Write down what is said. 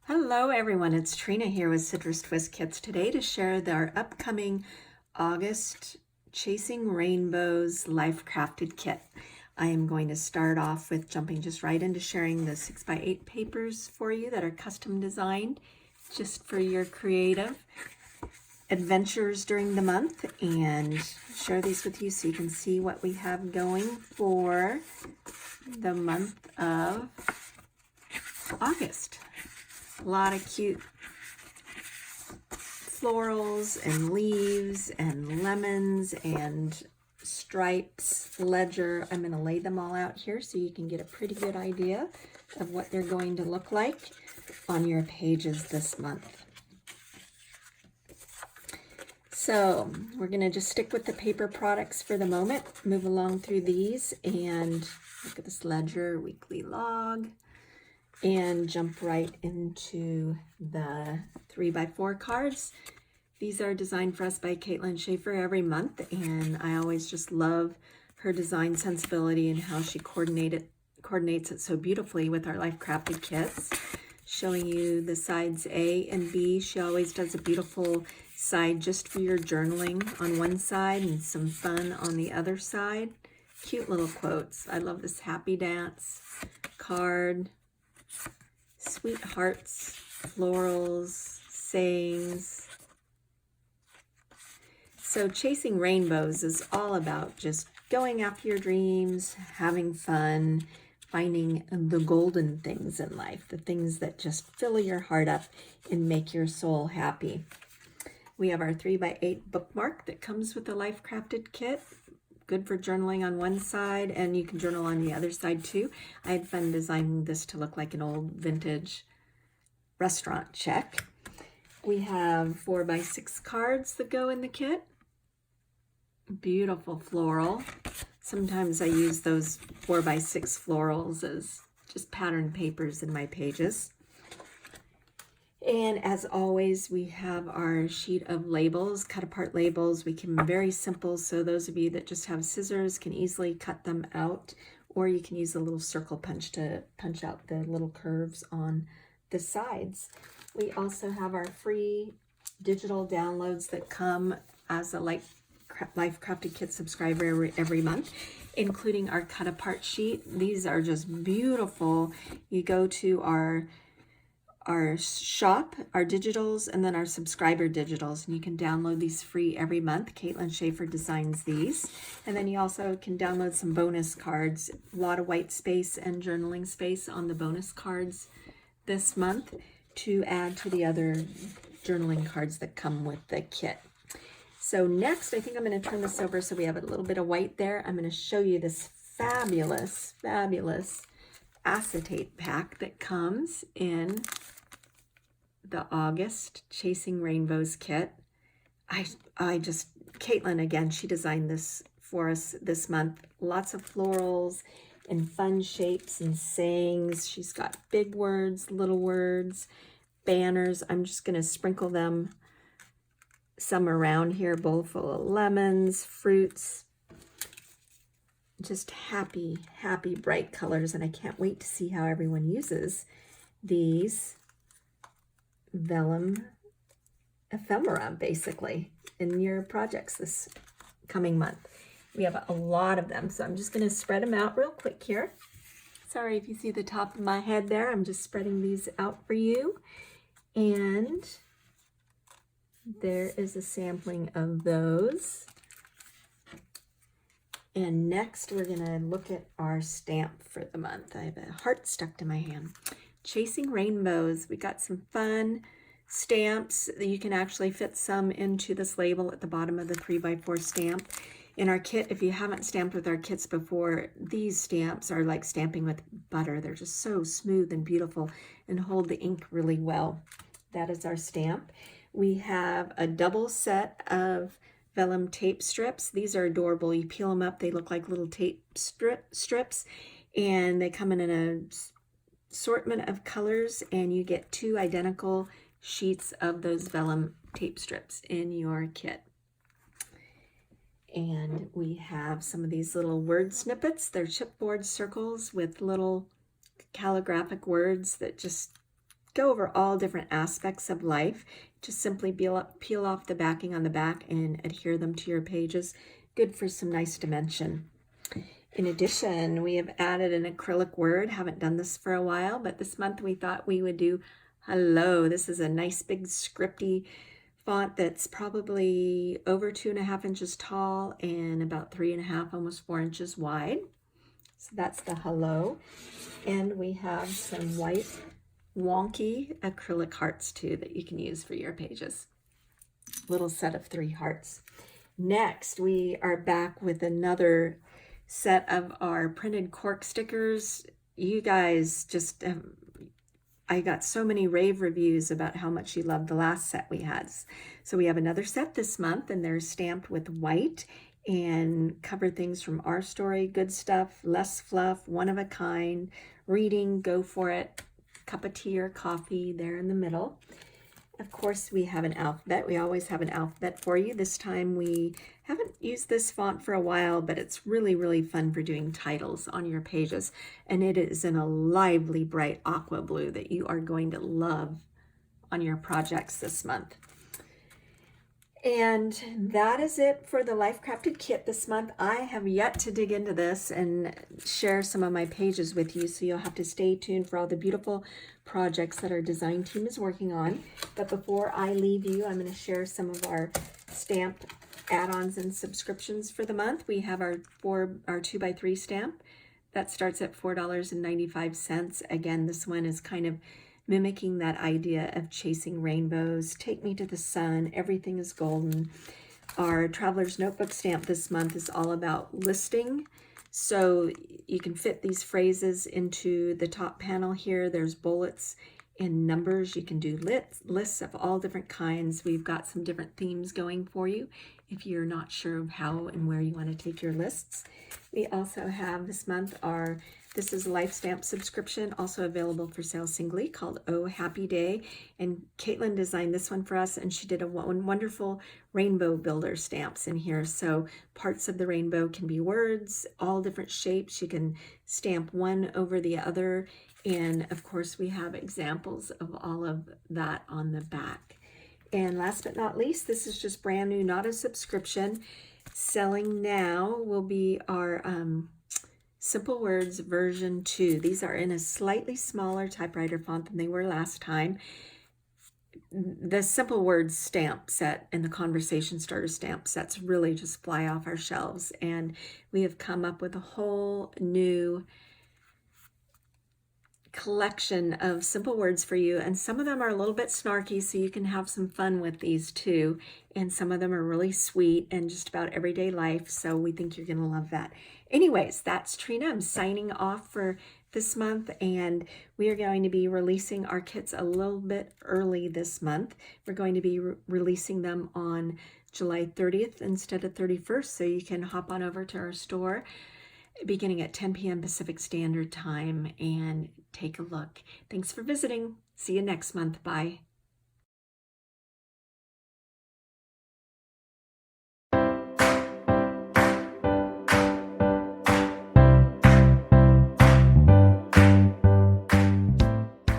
Hello everyone, it's Trina here with Citrus Twist Kits today to share our upcoming August Chasing Rainbows Life Crafted Kit. I am going to start off with jumping just right into sharing the 6x8 papers for you that are custom designed just for your creative adventures during the month, and share these with you so you can see what we have going for the month of August. A lot of cute florals and leaves and lemons and stripes, ledger. I'm going to lay them all out here so you can get a pretty good idea of what they're going to look like on your pages this month. So we're going to just stick with the paper products for the moment, move along through these, and look at this ledger, weekly log, and jump right into the 3x4 cards. These are designed for us by Caitlin Schaefer every month, and I always just love her design sensibility and how she coordinates it so beautifully with our Life Crafted kits. Showing you the sides A and B. She always does a beautiful side just for your journaling on one side and some fun on the other side. Cute little quotes. I love this happy dance card. Sweet hearts, florals, sayings. So Chasing Rainbows is all about just going after your dreams, having fun, finding the golden things in life, the things that just fill your heart up and make your soul happy. We have our 3x8 bookmark that comes with the Life Crafted kit. Good for journaling on one side, and you can journal on the other side too. I had fun designing this to look like an old vintage restaurant check. We have 4x6 cards that go in the kit. Beautiful floral. Sometimes I use those 4x6 florals as just pattern papers in my pages. And as always, we have our sheet of labels, cut apart labels. We keep them very simple, so those of you that just have scissors can easily cut them out, or you can use a little circle punch to punch out the little curves on the sides. We also have our free digital downloads that come as a Life Crafted Kit subscriber every month, including our cut apart sheet. These are just beautiful. You go to our shop, our digitals, and then our subscriber digitals, and you can download these free every month. Caitlin Schaefer designs these. And then you also can download some bonus cards, a lot of white space and journaling space on the bonus cards this month to add to the other journaling cards that come with the kit. So next, I think I'm going to turn this over so we have a little bit of white there. I'm going to show you this fabulous, fabulous acetate pack that comes in the August Chasing Rainbows kit. Caitlin, again, she designed this for us this month. Lots of florals and fun shapes and sayings. She's got big words, little words, banners. I'm just going to sprinkle them some around here, bowl full of lemons, fruits, just happy, happy, bright colors. And I can't wait to see how everyone uses these vellum ephemera basically in your projects this coming month. We have a lot of them, so I'm just going to spread them out real quick here. Sorry if you see the top of my head there. I'm just spreading these out for you. And there is a sampling of those. And next we're going to look at our stamp for the month. I have a heart stuck to my hand. Chasing Rainbows. We got some fun stamps. You can actually fit some into this label at the bottom of the 3x4 stamp. In our kit, if you haven't stamped with our kits before, these stamps are like stamping with butter. They're just so smooth and beautiful and hold the ink really well. That is our stamp. We have a double set of vellum tape strips. These are adorable. You peel them up, they look like little tape strips, and they come in an assortment of colors, and you get 2 identical sheets of those vellum tape strips in your kit. And we have some of these little word snippets. They're chipboard circles with little calligraphic words that just go over all different aspects of life. Just simply peel off the backing on the back and adhere them to your pages. Good for some nice dimension. In addition, we have added an acrylic word. Haven't done this for a while, but this month we thought we would do hello. This is a nice big scripty font that's probably over 2.5 inches tall and about 3.5, almost 4 inches wide. So that's the hello. And we have some white wonky acrylic hearts too that you can use for your pages. Little set of 3 hearts. Next, we are back with another set of our printed cork stickers. You guys just I got so many rave reviews about how much you loved the last set we had. So we have another set this month, and they're stamped with white and cover things from our story, good stuff, less fluff, one of a kind, reading, go for it, cup of tea or coffee there in the middle. Of course, we have an alphabet. We always have an alphabet for you. This time we haven't used this font for a while, but it's really, really fun for doing titles on your pages. And it is in a lively, bright aqua blue that you are going to love on your projects this month. And that is it for the Life Crafted Kit this month. I have yet to dig into this and share some of my pages with you, so you'll have to stay tuned for all the beautiful projects that our design team is working on. But before I leave you, I'm going to share some of our stamp add-ons and subscriptions for the month. We have our 2x3 stamp that starts at $4.95. Again, this one is kind of mimicking that idea of chasing rainbows. Take me to the sun, everything is golden. Our Traveler's Notebook stamp this month is all about listing. So you can fit these phrases into the top panel here. There's bullets and numbers. You can do lists of all different kinds. We've got some different themes going for you if you're not sure of how and where you want to take your lists. We also have this month this is a Life Stamp subscription, also available for sale singly, called Oh Happy Day. And Caitlin designed this one for us, and she did a wonderful rainbow builder stamps in here. So parts of the rainbow can be words, all different shapes. You can stamp one over the other. And of course, we have examples of all of that on the back. And last but not least, this is just brand new, not a subscription. Selling now will be our Simple Words version 2. These are in a slightly smaller typewriter font than they were last time. The Simple Words stamp set and the Conversation Starter stamp sets really just fly off our shelves. And we have come up with a whole new collection of simple words for you, and some of them are a little bit snarky, so you can have some fun with these too, and some of them are really sweet and just about everyday life, so we think you're gonna love that. Anyways, that's Trina. I'm signing off for this month, and we are going to be releasing our kits a little bit early this month. We're going to be releasing them on July 30th instead of 31st, so you can hop on over to our store beginning at 10 p.m. Pacific Standard Time and take a look. Thanks for visiting. See you next month. Bye.